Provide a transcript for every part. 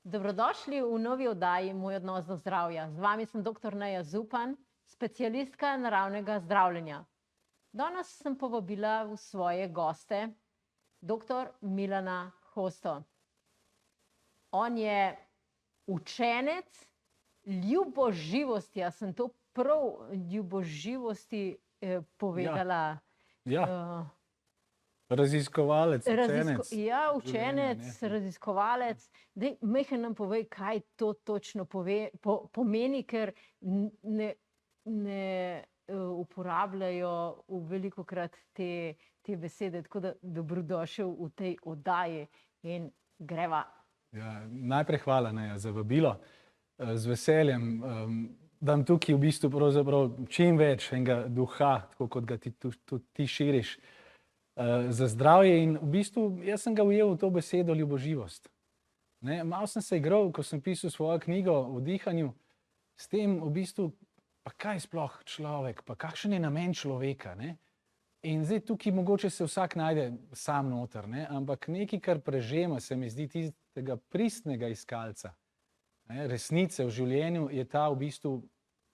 Dobrodošli v novi oddaji Moj odnos do zdravja. Z vami sem dr. Neja Zupan, specialistka naravnega zdravljenja. Danes sem povabila v svoje goste dr. Milana Hosto. On je učenec ljuboživosti. A sem to prav ljuboživosti povedala? Ja. Raziskovalec, učenec. Ja, učenec, raziskovalec. Daj, majhen nam povej, kaj to točno pomeni, ker ne uporabljajo velikokrat te besede. Tako da dobrodošel v tej oddaji in greva. Ja, najprej hvala, Neja, za vabilo. Z veseljem dam tukaj v bistvu pravzaprav čim več enega duha, tako kot ga tudi ti širiš, za zdravje. In v bistvu jaz sem ga ujel v to besedo ljuboživost. Malo sem se igral, ko sem pisal svojo knjigo o dihanju, s tem v bistvu, pa kaj sploh človek, pa kakšen je namen človeka. In zdaj tukaj mogoče se vsak najde sam noter, ampak nekaj, kar prežema, se mi zdi tistega pristnega iskalca resnice v življenju, je ta v bistvu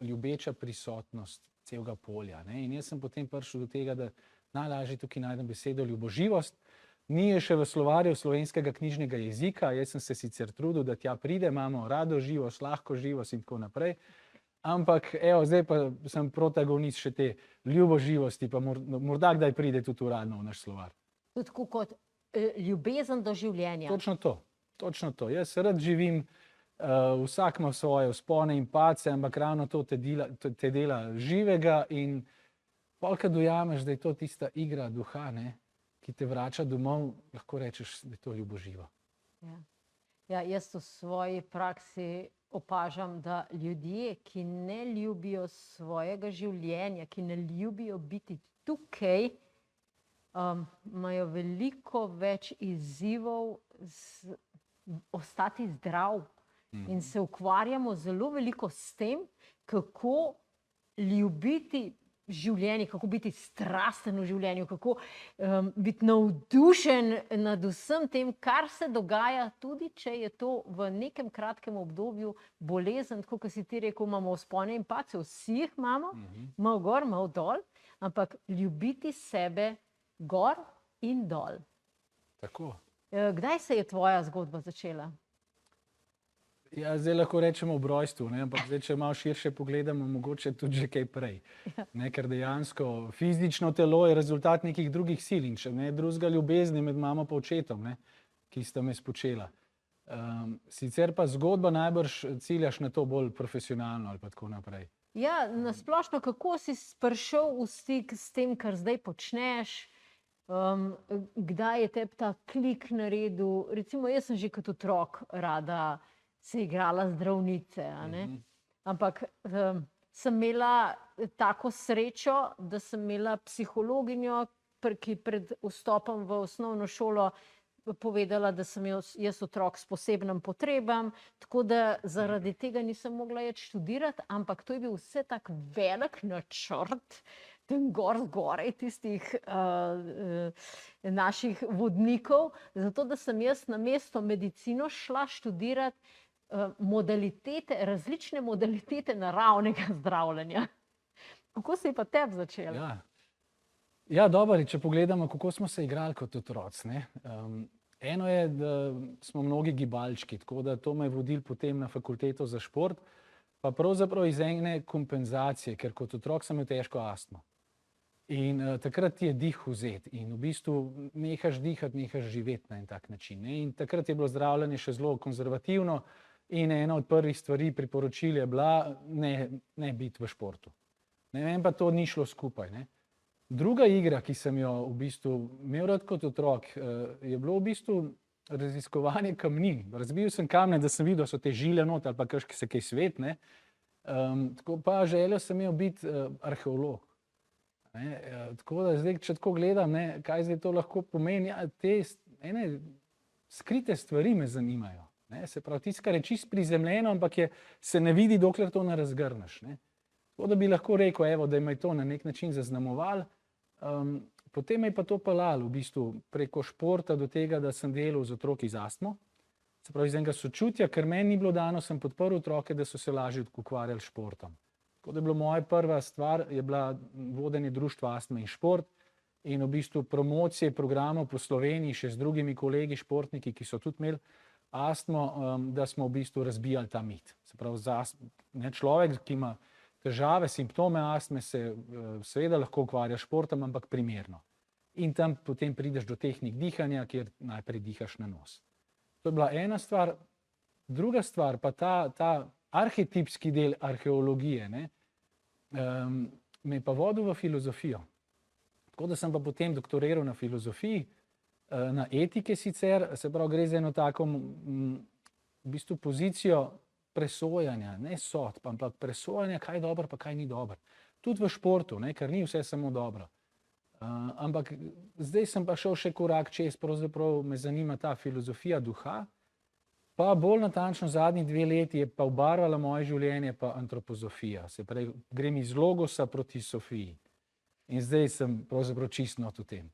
ljubeča prisotnost celega polja. In jaz sem potem prišel do tega, da najlažje tukaj najdem besedo ljuboživost. Ni je še v slovarju slovenskega knjižnega jezika, jaz sem se sicer trudil, da tja pride, imamo rado živost, lahko živost in tako naprej. Ampak evo, zdaj pa sem protagonist še te ljuboživosti, pa morda kdaj pride tudi uradno v naš slovar. Tudi kot ljubezen do življenja. Točno to. Jaz rad živim, vsak ima svoje vzpone in padce, ampak ravno to te dela živega in polka dojameš, da je to tista igra duha, ki te vrača domov, lahko rečeš, da je to ljuboživo. Ja, jaz v svoji praksi opažam, da ljudje, ki ne ljubijo svojega življenja, ki ne ljubijo biti tukaj, imajo veliko več izzivov ostati zdrav. In se ukvarjamo zelo veliko s tem, kako ljubiti življenje, kako biti strasten v življenju, kako biti navdušen nad vsem tem, kar se dogaja, tudi če je to v nekem kratkem obdobju bolezen, tako kot si ti rekel, imamo vzpone in padce, vsi jih imamo, malo gor, malo dol, ampak ljubiti sebe gor in dol. Tako. Kdaj se je tvoja zgodba začela? Ja, zdaj lahko rečemo ob rojstvu, ampak zdaj, če malo širše pogledamo, mogoče tudi že kaj prej. Ker dejansko fizično telo je rezultat nekih drugih sil in če ne drugega ljubezni med mamo pa očetom, ki sta me spočela. Sicer pa zgodba najbrž ciljaš na to bolj profesionalno ali pa tako naprej. Ja, nasplošno, kako si prišel v stik s tem, kar zdaj počneš? Kdaj je tebi ta klik naredil? Recimo, jaz sem že kot otrok rada se igrala zdravnice, ampak sem imela tako srečo, da sem imela psihologinjo, ki pred vstopom v osnovno šolo povedala, da sem jaz otrok s posebnim potrebam, tako da zaradi tega nisem mogla iti študirati, ampak to je bil vse tak velik načrt, tam zgoraj tistih naših vodnikov, zato da sem jaz namesto medicino šla študirati različne modalitete naravnega zdravljenja. Kako se je pa tebi začelo? Ja, dobro, če pogledamo, kako smo se igrali kot otroci. Eno je, da smo mnogi gibalčki, tako da to me je vodilo potem na fakulteto za šport, pa pravzaprav iz ene kompenzacije, ker kot otrok sem imel težko astmo. In takrat ti je dih vzet in v bistvu nehaš dihati, nehaš živeti na en tak način. In takrat je bilo zdravljenje še zelo konzervativno in ena od prvih stvari priporočil je bila ne biti v športu. Vem pa to ni šlo skupaj. Druga igra, ki sem jo v bistvu imel rad kot otrok, je bilo v bistvu raziskovanje kamnin. Razbil sem kamne, da sem videl, da so te žile not ali pa se kaj svet. Tako pa želel sem imel biti arheolog. Tako da zdaj, če tako gledam, kaj zdaj to lahko pomeni, te ene skrite stvari me zanimajo. Se pravi, tisto, kar je čisto prizemljeno, ampak se ne vidi, dokler to ne razgrneš. Tako da bi lahko rekel, evo, da me je to na nek način zaznamovalo. Potem me je pa to peljalo v bistvu preko športa do tega, da sem delal z otroki z astmo. Se pravi, iz enega sočutja, ker meni ni bilo dano, sem podprl otroke, da so se lažje ukvarjali s športom. Tako da je bila moja prva stvar, je bila vodenje društva Astma in šport in v bistvu promocije programov po Sloveniji še z drugimi kolegi športniki, ki so tudi imeli astmo, da smo v bistvu razbijali ta mit. Se pravi, človek, ki ima težave, simptome astme, se seveda lahko ukvarja s športom, ampak primerno. In tam potem prideš do tehnik dihanja, kjer najprej dihaš na nos. To je bila ena stvar. Druga stvar pa ta arhetipski del arheologije, me je pa vodil v filozofijo. Tako da sem pa potem doktoriral na filozofiji, na etike sicer, se pravi, gre za eno tako v bistvu pozicijo presojanja, ne sodb, ampak presojanja, kaj je dobro pa kaj ni dobro. Tudi v športu, ker ni vse samo dobro. Ampak zdaj sem pa šel še korak čez, pravzaprav me zanima ta filozofija duha, pa bolj natančno zadnji 2 leti je pa obarvala moje življenje pa antropozofija. Se pravi, grem iz logosa proti Sofiji. In zdaj sem pravzaprav čisto not v tem.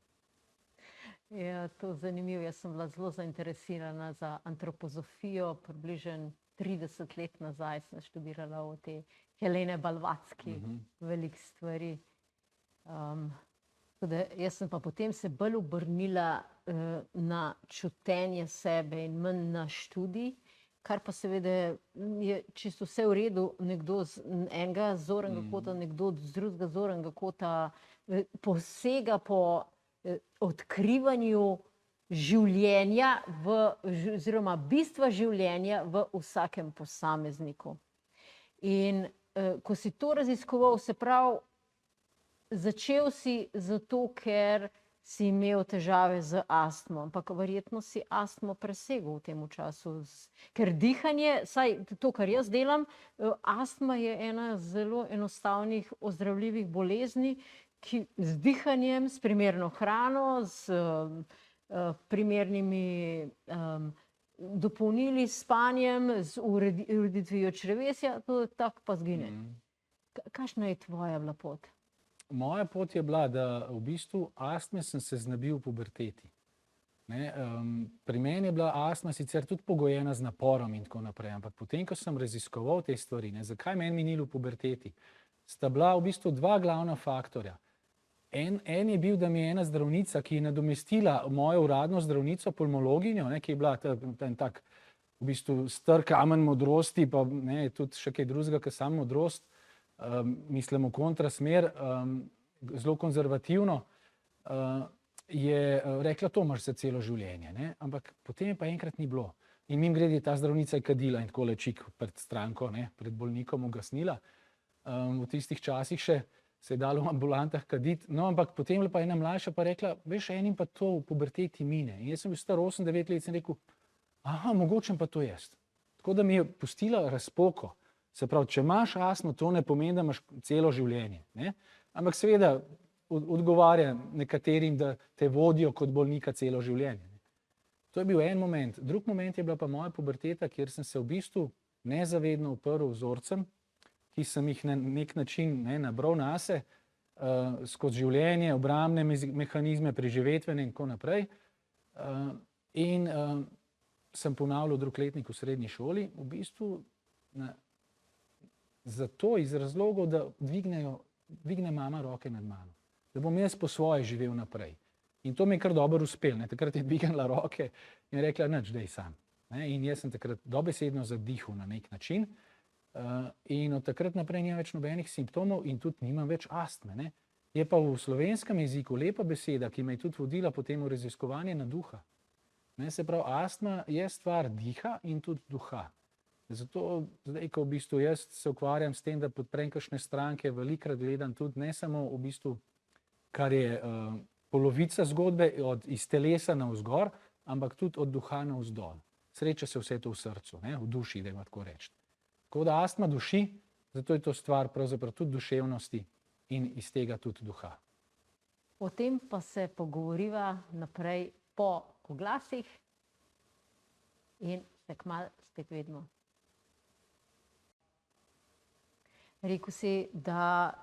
Ja, to je zanimivo. Jaz sem bila zelo zainteresirana za antropozofijo. Približno 30 let nazaj sem študirala o tej Helene Blavatsky, veliko stvari. Jaz sem pa potem se bolj obrnila na čutenje sebe in manj na študij, kar pa seveda je čisto vse v redu, nekdo z enega zornega kota, nekdo z drugega zornega kota posega po odkrivanju življenja oziroma bistva življenja v vsakem posamezniku. In ko si to raziskoval, se pravi, začel si zato, ker si imel težave z astmo, ampak verjetno si astmo presegel v tem času. Ker dihanje, saj to, kar jaz delam, astma je ena zelo enostavnih ozdravljivih bolezni, ki z dihanjem, s primerno hrano, s primernimi dopolnili, s spanjem, z ureditvijo črevesja, to tako pa zgine. Kakšna je tvoja bila pot? Moja pot je bila, da v bistvu astme sem se znabil v puberteti. Pri meni je bila astma sicer tudi pogojena z naporom in tako naprej, ampak potem, ko sem raziskoval te stvari, zakaj meni minilo v puberteti, sta bila v bistvu 2 glavna faktorja. En je bil, da mi je ena zdravnica, ki je nadomestila mojo uradno zdravnico, pulmologinjo, ki je bila en tak v bistvu star kamen modrosti, pa tudi še kaj drugega, kot samo modrost, mislim v kontrasmer, zelo konzervativno, je rekla, to imaš za celo življenje. Ampak potem je pa enkrat ni bilo. In mimogrede ta zdravnica je kadila in tako lečik pred stranko, pred bolnikom ugasnila. V tistih časih še se je dalo v ambulantah kaditi. No, ampak potem je pa ena mlajša pa rekla, veš, enim pa to v puberteti mine. In jaz sem bil star 8-9 let, sem rekel, aha, mogoče pa to jaz. Tako da mi je pustila razpoko. Se pravi, če imaš astmo, to ne pomeni, da imaš celo življenje. Ampak seveda odgovarja nekaterim, da te vodijo kot bolnika celo življenje. To je bil en moment. Drug moment je bila pa moja puberteta, kjer sem se v bistvu nezavedno uprl vzorcem, ki sem jih na nek način nabral nase, skozi življenje, obrambne mehanizme, preživetvene in tako naprej. In sem ponavljal drug letnik v srednji šoli, v bistvu zato iz razlogov, da dvigne mama roke nad mano. Da bom jaz po svoje živel naprej. In to mi je kar dobro uspelo. Takrat je dvignila roke in rekla, nič, daj sam. In jaz sem takrat dobesedno zadihal na nek način. In od takrat naprej nimam več nobenih simptomov in tudi nimam več astme. Je pa v slovenskem jeziku lepa beseda, ki me je tudi vodila potem v raziskovanje na duha. Se pravi, astma je stvar diha in tudi duha. Zato zdaj, ko v bistvu jaz se ukvarjam s tem, da podprem kakšne stranke, velikokrat gledam tudi ne samo v bistvu, kar je polovica zgodbe iz telesa navzgor, ampak tudi od duha navzdol. Sreča se vse to v srcu, v duši, da ima tako reči. Tako da astma duši, zato je to stvar pravzaprav tudi duševnosti in iz tega tudi duha. O tem pa se pogovoriva naprej po oglasih in se kmalu spet vidimo. Rekel si, da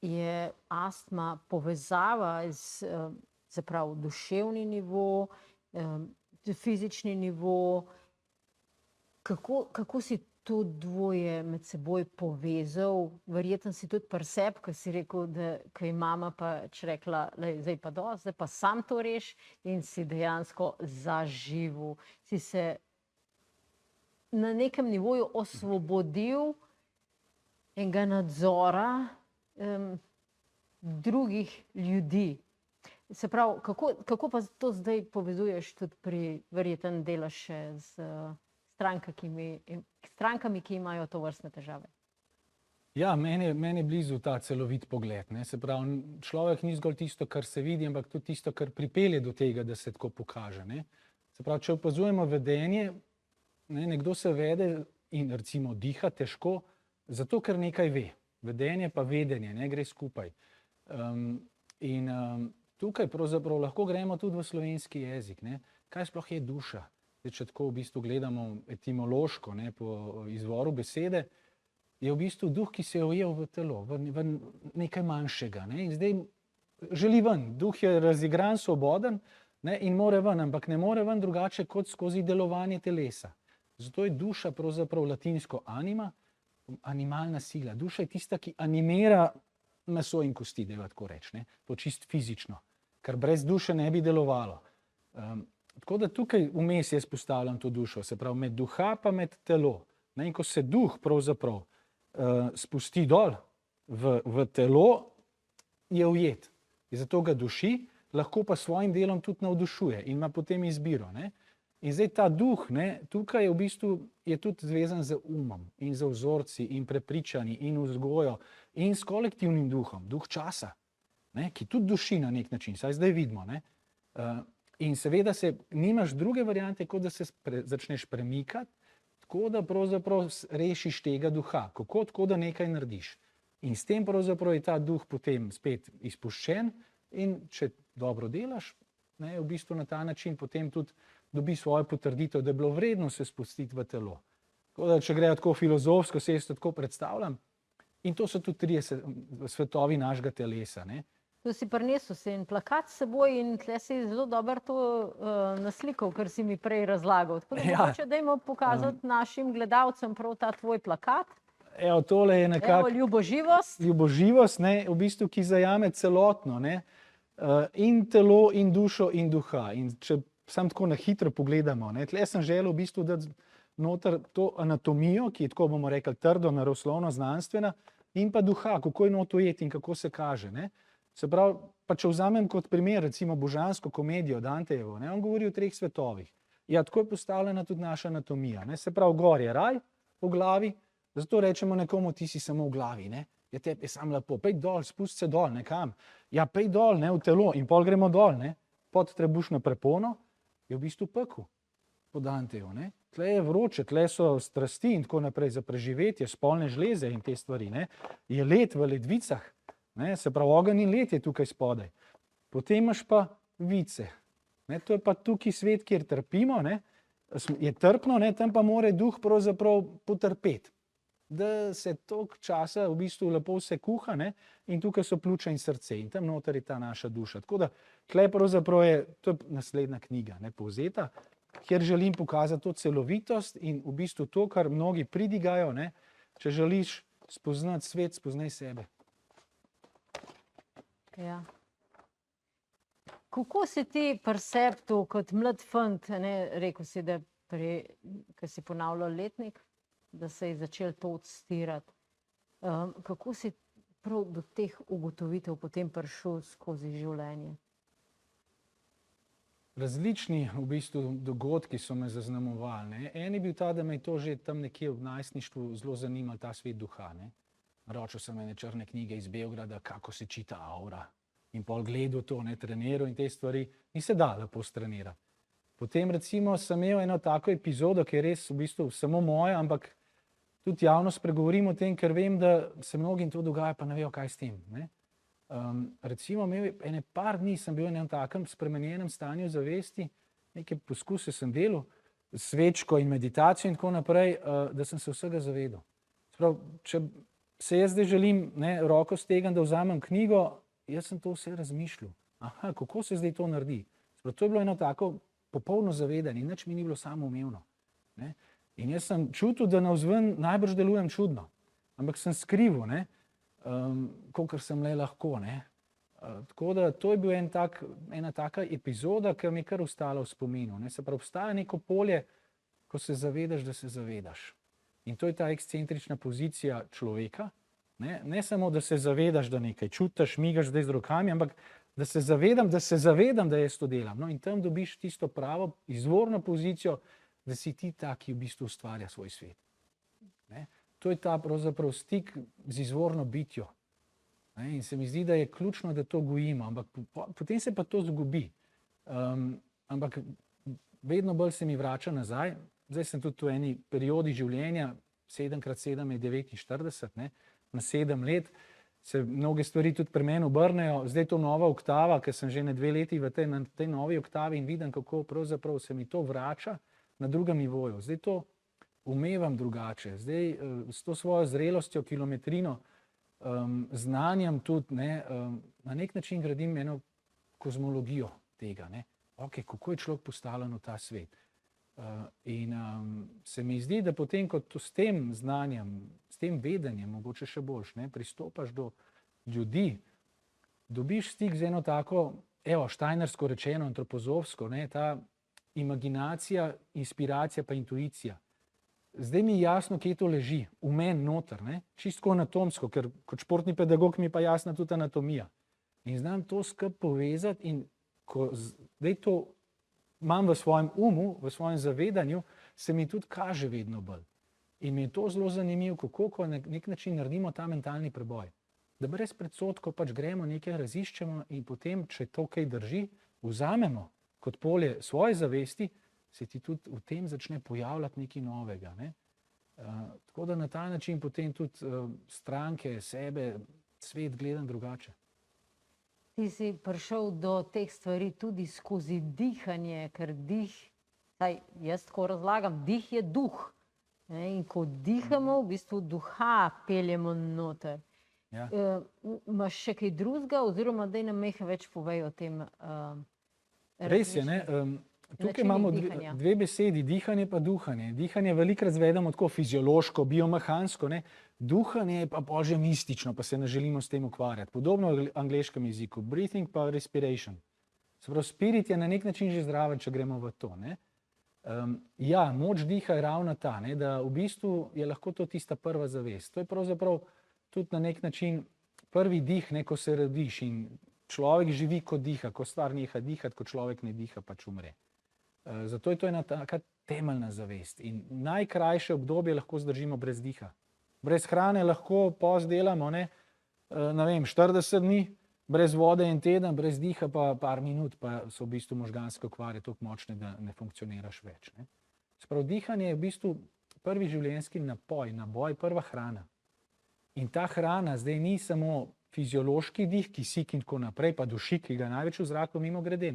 je astma povezava z duševni nivo, fizični nivo, Kako si to dvoje med seboj povezal? Verjetno si tudi pri sebi, ko si rekel, da ko je mama pač rekla, lej, zdaj pa dosti, zdaj pa sam to reš in si dejansko zaživel. Si se na nekem nivoju osvobodil enega nadzora drugih ljudi. Se pravi, kako pa to zdaj povezuješ tudi pri, verjetno delaš še z strankami, ki imajo to vrstne težave? Ja, meni je blizu ta celovit pogled, ne. Se pravi, človek ni zgolj tisto, kar se vidi, ampak tudi tisto, kar pripelje do tega, da se tako pokaže, ne. Se pravi, če opazujemo vedenje, ne, nekdo se vede in recimo diha težko, zato ker nekaj ve. Vedenje pa vedenje, ne, gre skupaj. Tukaj pravzaprav lahko gremo tudi v slovenski jezik, ne. Kaj sploh je duša? Zdaj, če tako v bistvu gledamo etimološko, ne, po izvoru besede, je v bistvu duh, ki se je ujel v telo, v nekaj manjšega, ne, in zdaj želi ven. Duh je razigran, svoboden, ne, in more ven, ampak ne more ven drugače kot skozi delovanje telesa. Zato je duša pravzaprav latinsko anima, animalna sila. Duša je tista, ki animira meso in kosti, da tako reči, ne, to čisto fizično, kar brez duše ne bi delovalo. Tako da tukaj vmes jaz postavljam to dušo, se pravi med duha pa med telo. Ne, in ko se duh pravzaprav spusti dol v telo, je ujet. In zato ga duši, lahko pa svojim delom tudi navdušuje in ima potem izbiro, ne. In zdaj ta duh, ne, tukaj je v bistvu je tudi zvezan z umom in z vzorci in prepričanji in vzgojo in s kolektivnim duhom, duh časa, ne, ki tudi duši na nek način, saj zdaj vidimo, ne. In seveda nimaš druge variante, kot da se začneš premikati, tako da pravzaprav rešiš tega duha. Kako? Tako da nekaj narediš. In s tem pravzaprav je ta duh potem spet izpuščen in če dobro delaš, ne, v bistvu na ta način potem tudi dobi svojo potrditev, da je bilo vredno se spustiti v telo. Tako da, če grejo tako filozofsko, se jaz to tako predstavljam, in to so tudi trije svetovi našega telesa, ne. Tu si prinesel si en plakat s seboj in tle si zelo dobro to naslikal, kar si mi prej razlagal. Tako da mogoče dajmo pokazati našim gledalcem prav ta tvoj plakat. Evo, tole je nekako ljuboživost. Ljuboživost, ne, v bistvu, ki zajame celotno, ne, in telo in dušo in duha. In če samo tako na hitro pogledamo, ne, tle sem želel v bistvu dati noter to anatomijo, ki je tako, bomo rekli, trdo, naravoslovno, znanstvena, in pa duha, kako je not ujet in kako se kaže, ne. Se pravi, pa če vzamem kot primer recimo božansko komedijo Dantejevo, ne, on govori o treh svetovih. Ja, tako je postavljena tudi naša anatomija, ne. Se pravi, gor je raj v glavi, zato rečemo nekomu, ti si samo v glavi, ne. Ja, tebi je samo lepo, pej dol, spusti se dol, nekam. Ja, pej dol, ne, v telo in pol gremo dol, ne. Pod trebušno prepono je v bistvu pekel po Danteju, ne. Tle je vroče, tle so strasti in tako naprej za preživetje, spolne žleze in te stvari, ne. Je led v ledvicah. Ne, se pravi, ogenj in led je tukaj spodaj. Potem imaš pa vice. Ne, to je pa tukaj svet, kjer trpimo, ne, je trpno, ne, tam pa mora duh pravzaprav potrpeti. Da se toliko časa v bistvu lepo vse kuha, ne, in tukaj so pljuča in srce in tam noter je ta naša duša. Tako da, tle pravzaprav to je naslednja knjiga, ne, povzeta, kjer želim pokazati to celovitost in v bistvu to, kar mnogi pridigajo, ne, če želiš spoznati svet, spoznaj sebe. Ja. Kako si ti pri sebi to kot mlad fant, ne, rekel si, da ko si ponavljal letnik, da se je začel to odstirati. Kako si prav do teh ugotovitev potem prišel skozi življenje? Različni v bistvu dogodki so me zaznamovali, ne. En je bil ta, da me je to že tam nekje v najstništvu zelo zanimal ta svet duha, ne. Naročil sem ene črne knjige iz Beograda, kako se čita aura. In pol gledal to, ne, treniral in te stvari. Ni se da lepo strenirati. Potem recimo sem imel eno tako epizodo, ki je res v bistvu samo moja, ampak tudi javno spregovorim o tem, ker vem, da se mnogim to dogaja, pa ne vejo, kaj s tem, ne. Recimo imel ene par dni sem bil v enem takem spremenjenem stanju zavesti, neke poskuse sem delal, svečko in meditacijo in tako naprej, da sem se vsega zavedal. Sprav, če se jaz zdaj želim, ne, roko stegam, da vzamem knjigo, jaz sem to vse razmišljal. Aha, kako se zdaj to naredi? Sprav, to je bilo eno tako popolno zavedanje, nič mi ni bilo samoumevno, ne. In jaz sem čutil, da navzven najbrž delujem čudno, ampak sem skrival, kolikor sem le lahko. Tako da to je bil ena taka epizoda, ki mi je kar ostala v spominu. Se pravi, obstaja neko polje, ko se zavedaš, da se zavedaš. In to je ta ekscentrična pozicija človeka. Ne samo, da se zavedaš, da nekaj čutiš, migaš zdaj z rokami, ampak da se zavedam, da jaz to delam. No, in tam dobiš tisto pravo, izvorno pozicijo, da si ti ta, ki v bistvu ustvarja svoj svet. To je ta pravzaprav stik z izvorno bitjo. In se mi zdi, da je ključno, da to gojimo, ampak potem se pa to zgubi. Ampak vedno bolj se mi vrača nazaj. Zdaj sem tudi v eni periodi življenja, 7x7 je 49, na 7 let, se mnoge stvari tudi pri meni obrnejo. Zdaj to nova oktava, ker sem že 2 leti na tej novi oktavi in vidim, kako pravzaprav se mi to vrača na drugem nivoju. Zdaj to umevam drugače. Zdaj s to svojo zrelostjo, kilometrino, znanjem tudi, na nek način gradim eno kozmologijo tega. Ok, kako je človek postavljen v ta svet. In se mi zdi, da potem, ko s tem znanjem, s tem vedenjem, mogoče še boljš, pristopaš do ljudi, dobiš stik z eno tako, štajnersko rečeno, antropozofsko, ta imaginacija, inspiracija pa intuicija. Zdaj mi je jasno, kje to leži, v meni noter, čisto anatomsko, ker kot športni pedagog mi je pa jasna tudi anatomija. In znam to skupaj povezati in ko zdaj to imam v svojem umu, v svojem zavedanju, se mi tudi kaže vedno bolj. In mi je to zelo zanimivo, kako na nek način naredimo ta mentalni preboj. Da brez predsodkov pač gremo, nekaj raziščemo in potem, če to kaj drži, vzamemo kot polje svoje zavesti, se ti tudi v tem začne pojavljati nekaj novega. Tako da na ta način potem tudi stranke, sebe, svet gledam drugače. Ti si prišel do teh stvari tudi skozi dihanje, ker dih, jaz tako razlagam, dih je duh. In ko dihamo, v bistvu duha peljemo noter. Ja. Imaš še kaj drugega, oziroma daj nam nekaj več povej o tem? Res je, tukaj imamo dve besedi, dihanje pa duhanje. Dihanje velikokrat zvedemo tako fiziološko, biomehansko, duhanje je pa pol že mistično, pa se ne želimo s tem ukvarjati. Podobno v angleškem jeziku, breathing pa respiration. Se pravi, spirit je na nek način že zraven, če gremo v to. Ja, moč diha je ravno ta, da v bistvu je lahko to tista prva zavest. To je pravzaprav tudi na nek način prvi dih, ko se rodiš in človek živi, ko diha, ko stvar neha dihati, ko človek ne diha, pač umre. Zato je to ena taka temeljna zavest. In najkrajše obdobje lahko zdržimo brez diha. Brez hrane lahko post delamo, 40 dni, brez vode en teden, brez diha pa par minut, pa so v bistvu možganske okvare toliko močne, da ne funkcioniraš več. Se pravi, dihanje je v bistvu prvi življenjski naboj, prva hrana. In ta hrana zdaj ni samo fiziološki dih, kisik in tako naprej, pa dušik, ki ga največ v zraku mimo grede,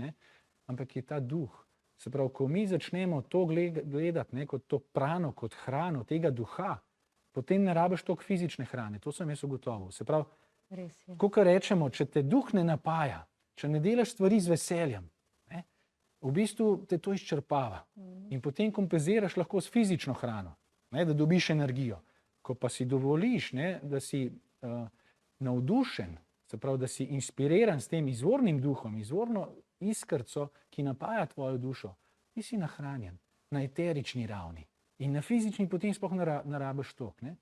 ampak je ta duh. Se pravi, ko mi začnemo to gledati kot to prano, kot hrano tega duha, potem ne rabiš toliko fizične hrane. To sem jaz ugotovil. Se pravi, kot rečemo, če te duh ne napaja, če ne delaš stvari z veseljem, v bistvu te to izčrpava. In potem kompenziraš lahko s fizično hrano, da dobiš energijo. Ko pa si dovoliš, da si navdušen, se pravi, da si inspiriran s tem izvornim duhom, izvorno iskrco, ki napaja tvojo dušo, ti si nahranjen na eterični ravni. In na fizični potem sploh ne rabiš toliko.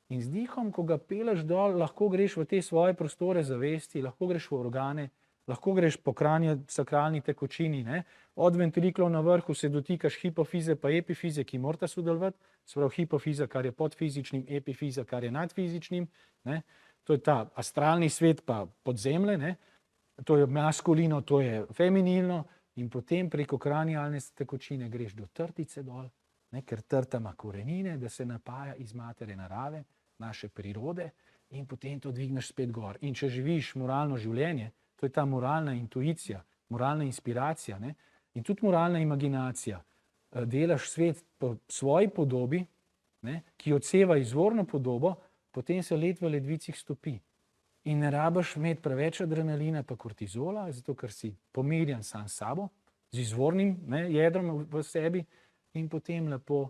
In z dihom, ko ga peleš dol, lahko greš v te svoje prostore zavesti, lahko greš v organe, lahko greš po sakralni tekočini. Od ventriklov na vrhu se dotikaš hipofize pa epifize, ki morata sodelovati. Se pravi, hipofiza, kar je podfizičnim, epifiza, kar je nadfizičnim. To je ta astralni svet pa podzemlje. To je maskulino, to je feminilno. In potem preko kranialne tekočine greš do trtice dol, ker trta ima korenine, da se napaja iz matere narave, naše prirode, in potem to dvigneš spet gor. In če živiš moralno življenje, to je ta moralna intuicija, moralna inspiracija, in tudi moralna imaginacija. Delaš svet po svoji podobi, ki odseva izvorno podobo, potem se led v ledvicih stopi. In ne rabiš imeti preveč adrenalina pa kortizola, zato ker si pomirjen sam s sabo, z izvornim jedrom v sebi, in potem lepo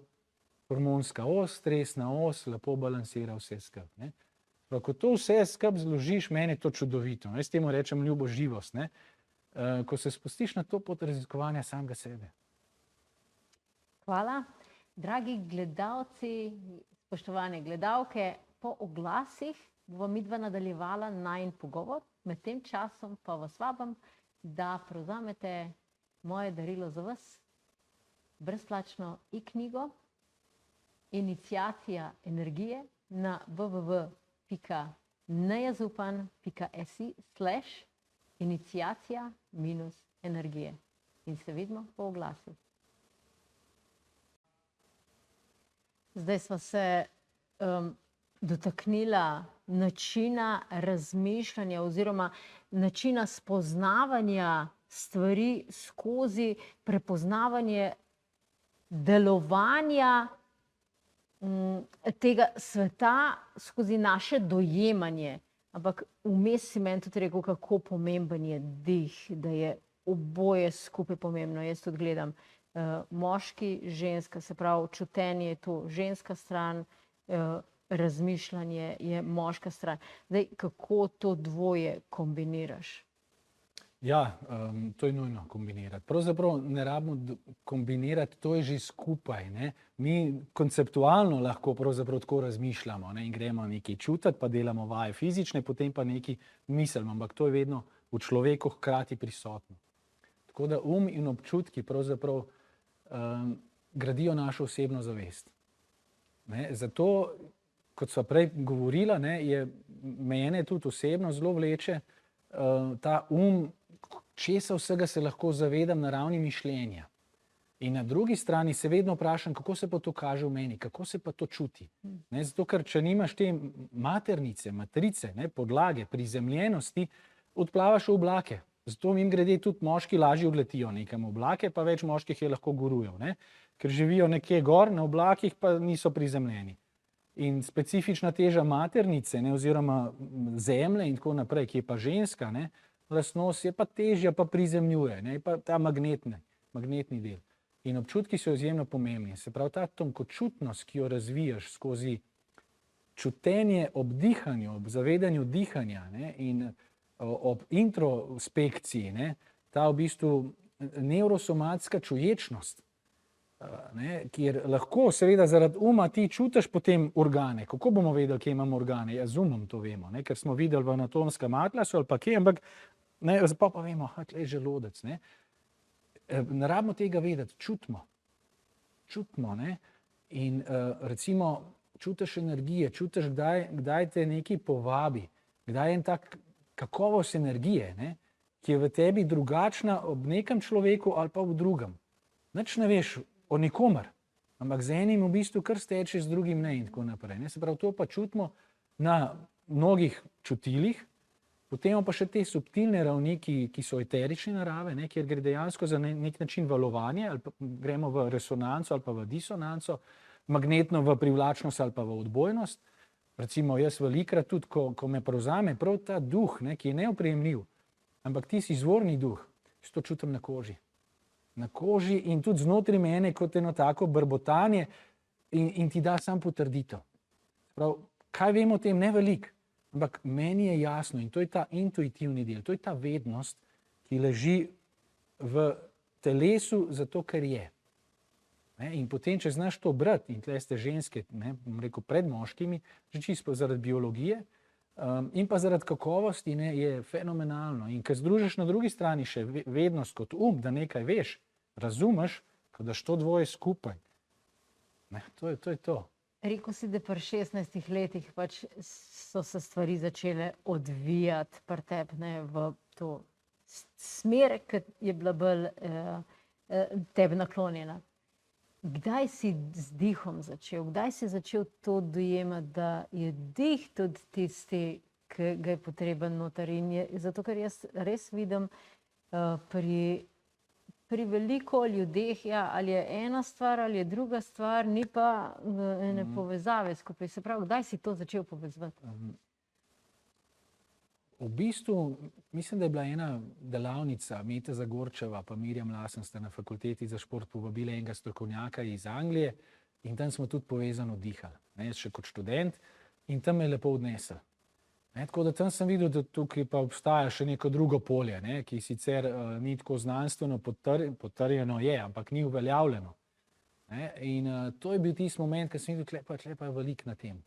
hormonska os, stresna os, lepo balansira vse skupaj, ne. Ko to vse skupaj zložiš, meni je to čudovito. Jaz temu rečem ljubo živost, ne. Ko se spustiš na to pot raziskovanja samega sebe. Hvala. Dragi gledalci, spoštovane gledalke, po oglasih bova midva nadaljevala najin pogovor. Med tem časom pa vas vabim, da prevzamete moje darilo za vas, brezplačno e-knjigo Iniciacija energije na www.nejazupan.si/iniciacija-energije. In se vidimo po oglasu. Zdaj smo se dotaknila načina razmišljanja oziroma načina spoznavanja stvari skozi prepoznavanje delovanja tega sveta skozi naše dojemanje. Ampak vmes si meni tudi rekel, kako pomemben je dih, da je oboje skupaj pomembno. Jaz tudi gledam moški, ženska, se pravi, čutenje je to ženska stran, razmišljanje je moška stran. Zdaj, kako to dvoje kombiniraš? Ja, to je nujno kombinirati. Pravzaprav ne rabimo kombinirati, to je že skupaj, ne. Mi konceptualno lahko pravzaprav tako razmišljamo, ne, in gremo nekaj čutiti, pa delamo vaje fizične, potem pa nekaj mislimo, ampak to je vedno v človeku hkrati prisotno. Tako da in občutki pravzaprav gradijo našo osebno zavest. Ne, zato, kot sva prej govorila, ne, mene tudi osebno zelo vleče ta česa vsega se lahko zavedam na ravni mišljenja. In na drugi strani se vedno vprašam, kako se pa to kaže v meni, kako se pa to čuti. Ne, zato, ker če nimaš te matrice, ne, podlage, prizemljenosti, odplavaš v oblake. Zato mimogrede tudi moški lažje odletijo nekam v oblake, pa več moških je lahko gurujev, ne, ker živijo nekje gor na oblakih, pa niso prizemljeni. In specifična teža maternice, ne, oziroma zemlje in tako naprej, ki je pa ženska, ne, lastnost je pa težja, pa prizemljuje, ne, pa ta magnetni del. In občutki so izjemno pomembni. Se pravi, ta tankočutnost, ki jo razvijaš skozi čutenje ob dihanju, ob zavedanju dihanja, ne, in ob introspekciji, ne, ta v bistvu nevrosomatska čuječnost, ne, kjer lahko seveda zaradi ti čutiš potem organe. Kako bomo vedeli, kje imamo organe? Ja, z to vemo, ne, ker smo videli v anatomskem atlasu ali pa kje, ampak ne, pa vemo, tle je želodec. Ne. Ne rabimo tega vedeti, čutimo, ne, in recimo čutiš energije, čutiš, kdaj te nekaj povabi, kdaj je en tak kakovost energije, ne, ki je v tebi drugačna ob nekem človeku ali pa v drugem. Nič ne veš o nikomer, ampak z enim v bistvu kar steče, z drugim ne in tako naprej. Ne. Se pravi, to pa čutimo na mnogih čutilih, potem pa še te subtilne ravni, ki so eterične narave, ne, kjer gre dejansko za nek način valovanja, ali pa gremo v resonanco ali pa v disonanco, magnetno v privlačnost ali pa v odbojnost. Recimo jaz velikrat tudi, ko me prevzame prav ta duh, ne, ki je neoprijemljiv, ampak tisti izvorni duh, jaz to čutim na koži. Na koži in tudi znotraj mene kot eno tako brbotanje in ti da sam potrditev. Prav, kaj vemo o tem? Ne veliko, ampak meni je jasno in to je ta intuitivni del, to je ta vednost, ki leži v telesu zato, ker je. Ne, in potem, če znaš to brati, in tle ste ženske, ne, bom rekel, pred moškimi, že čisto zaradi biologije, in pa zaradi kakovosti, ne, je fenomenalno. In ker združiš na drugi strani še vednost kot da nekaj veš, razumeš, da to dvoje skupaj. Ne, to je to. Rekel si, da pri 16 letih pač so se stvari začele odvijati pri tebi, ne, v to smer, ki je bila bolj tebi naklonjena. Kdaj si z dihom začel? Kdaj si začel to dojemati, da je dih tudi tisti, ki ga je potreben noter? In zato, ker jaz res vidim pri veliko ljudeh, ja, ali je ena stvar ali je druga stvar, ni pa ene povezave skupaj. Se pravi, kdaj si to začel povezovati? V bistvu, mislim, da je bila ena delavnica, Meta Zagorčeva pa Mirjam Lasen sta na fakulteti za šport povabili enega strokovnjaka iz Anglije, In tam smo tudi povezano dihali. Jaz še kot študent in tam me je lepo odnesel. Tako da tam sem videl, da tukaj pa obstaja še neko drugo polje, ki sicer ni tako znanstveno potrjeno je, ampak ni uveljavljeno. In to je bil tisti moment, ko sem videl, tle pa je veliko na tem.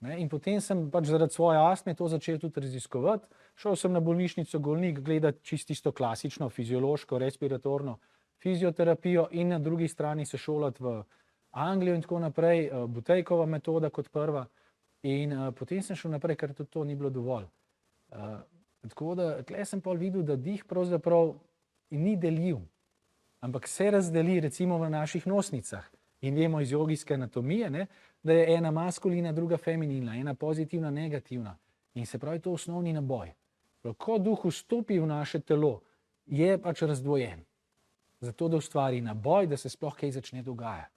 In potem sem pač zaradi svoje astme to začel tudi raziskovati. Šel sem na bolnišnico Golnik gledati čisto klasično fiziološko, respiratorno fizioterapijo in na drugi strani se šolati v Anglijo in tako naprej, Butejkova metoda kot prva. In potem sem šel naprej, ker tudi to ni bilo dovolj. Tako da tle sem pol videl, da dih pravzaprav ni deljiv, ampak se razdeli recimo v naših nosnicah. In vemo iz jogijske anatomije, da je ena maskulina, druga feminilna, ena pozitivna, negativna. In se pravi, to je osnovni naboj. Ko duh vstopi v naše telo, je pač razdvojen. Zato, da ustvari naboj, da se sploh kaj začne dogajati.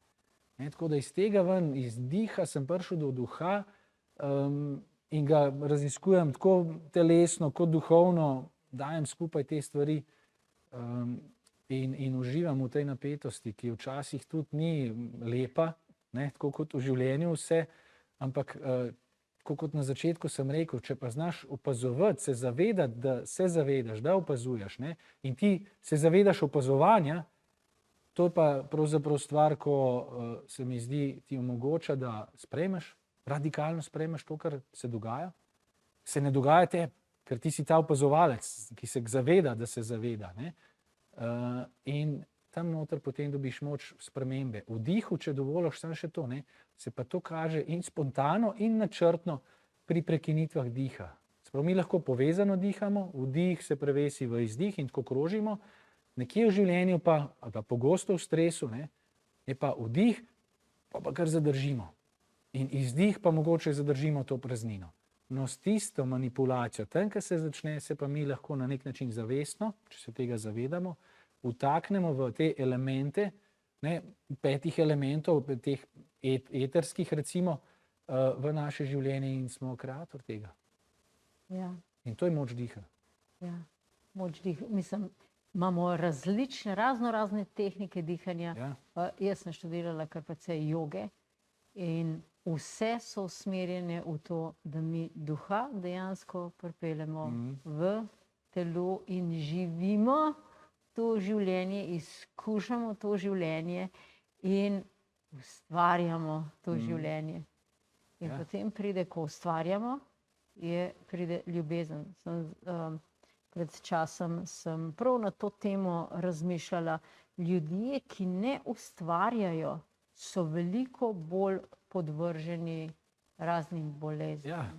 Tako da iz tega ven, iz diha sem prišel do duha in ga raziskujem tako telesno kot duhovno, dajem skupaj te stvari in uživam v tej napetosti, ki včasih tudi ni lepa, tako kot v življenju vse, ampak tako kot na začetku sem rekel, če pa znaš opazovati, se zavedati, da se zavedaš, da opazuješ, in ti se zavedaš opazovanja, to je pa pravzaprav stvar, ko se mi zdi, ti omogoča, da sprejmeš, radikalno sprejmeš to, kar se dogaja. Se ne dogaja te, ker ti si ta opazovalec, ki se zaveda, da se zaveda. In tam noter potem dobiš moč spremembe. V dihu, če dovoliš samo še to, se pa to kaže in spontano in načrtno pri prekinitvah diha. Sprav mi lahko povezano dihamo, vdih se prevesi v izdih in tako krožimo, nekje v življenju pa, ali pa pogosto v stresu, je pa vdih, pa kar zadržimo. In izdih pa mogoče zadržimo to praznino. No, s tisto manipulacijo, tam, ko se začne, se pa mi lahko na nek način zavestno, če se tega zavedamo, vtaknemo v te elemente, 5 elementov, teh eterskih recimo, v naše življenje in smo kreator tega. Ja. In to je moč diha. Ja, moč diha. Mislim, imamo razne tehnike dihanja. Ja. Jaz sem študirala kar precej joge in vse so usmerjene v to, da mi duha dejansko pripeljemo v telo in živimo to življenje, izkušamo to življenje in ustvarjamo to življenje. In potem pride, ko ustvarjamo, pride ljubezen. Pred časom sem prav na to temo razmišljala. Ljudje, ki ne ustvarjajo, so veliko bolj podvrženi raznim boleznim. Ja,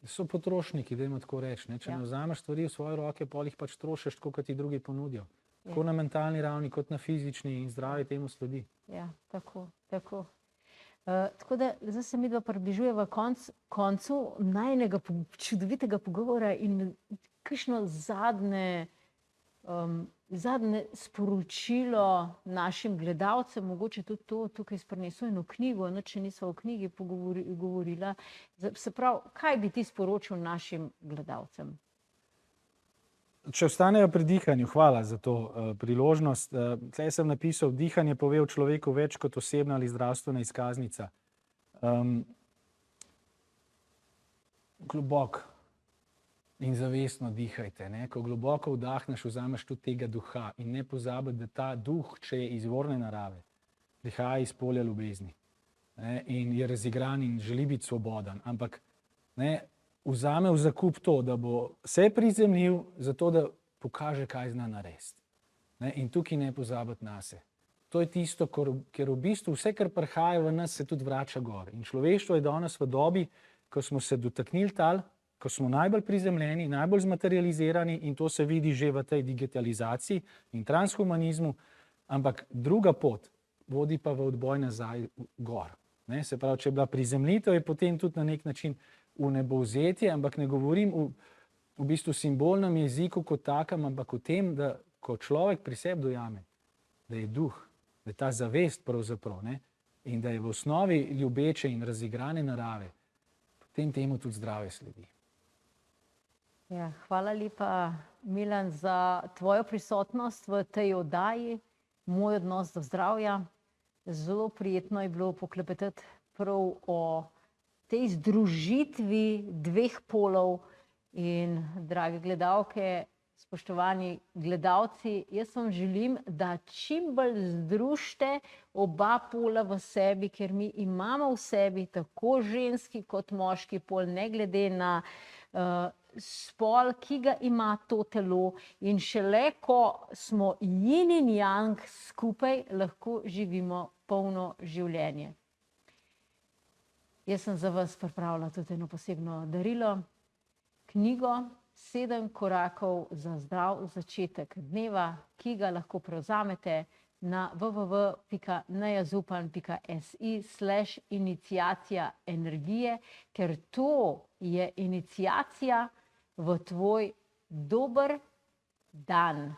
so potrošniki, dajmo tako reči. Če ne vzameš stvari v svoje roke, pol jih pač trošiš, tako kot ti drugi ponudijo. Tako na mentalni ravni, kot na fizični in zdravje temu sledi. Ja, tako. Tako da zdaj se midva približujeva koncu najinega čudovitega pogovora in kakšno zadnje sporočilo našim gledalcem, mogoče tudi to tukaj sprinesel eno knjigo, če nisva o knjigi govorila. Se pravi, kaj bi ti sporočil našim gledalcem? Če ostanejo pri dihanju, hvala za to priložnost. Tle sem napisal, dihanje pove o človeku več kot osebna ali zdravstvena izkaznica. Globok in zavestno dihajte. Ko globoko vdahneš, vzameš tudi tega duha in ne pozabi, da ta duh, če je izvorne narave, prihaja iz polja ljubezni in je razigran in želi biti svoboden, ampak vzame v zakup to, da bo se prizemljil zato, da pokaže, kaj zna narediti. In tukaj ne pozabiti nase. To je tisto, ker v bistvu vse, kar prihaja v nas, se tudi vrača gor. In človeštvo je danes v dobi, ko smo se dotaknili tal, ko smo najbolj prizemljeni, najbolj zmaterializirani in to se vidi že v tej digitalizaciji in transhumanizmu, ampak druga pot vodi pa v odboj nazaj gor. Se pravi, če je bila prizemljitev, je potem tudi na nek način v nebovzetje, ampak ne govorim v bistvu simbolnem jeziku kot takem, ampak o tem, da ko človek pri sebi dojame, da je duh, da je ta zavest pravzaprav in da je v osnovi ljubeče in razigrane narave, potem temu tudi zdravje sledi. Ja, hvala lepa, Milan, za tvojo prisotnost v tej oddaji, Moj odnos do zdravja. Zelo prijetno je bilo poklepetati prav o tej združitvi dveh polov. In drage gledalke, spoštovani gledalci, jaz vam želim, da čim bolj združite oba pola v sebi, ker mi imamo v sebi tako ženski kot moški pol, ne glede na spol, ki ga ima to telo, in šele ko smo yin in yang skupaj, lahko živimo polno življenje. Jaz sem za vas pripravila tudi eno posebno darilo, knjigo 7 korakov za zdrav začetek dneva, ki ga lahko prevzamete na www.nejazupan.si/iniciacija energije, ker to je iniciacija v tvoj dober dan,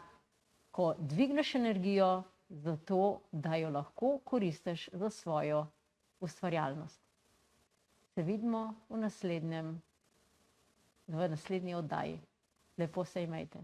ko dvigneš energijo za to, da jo lahko koristiš za svojo ustvarjalnost. Se vidimo v naslednji oddaji. Lepo se imejte.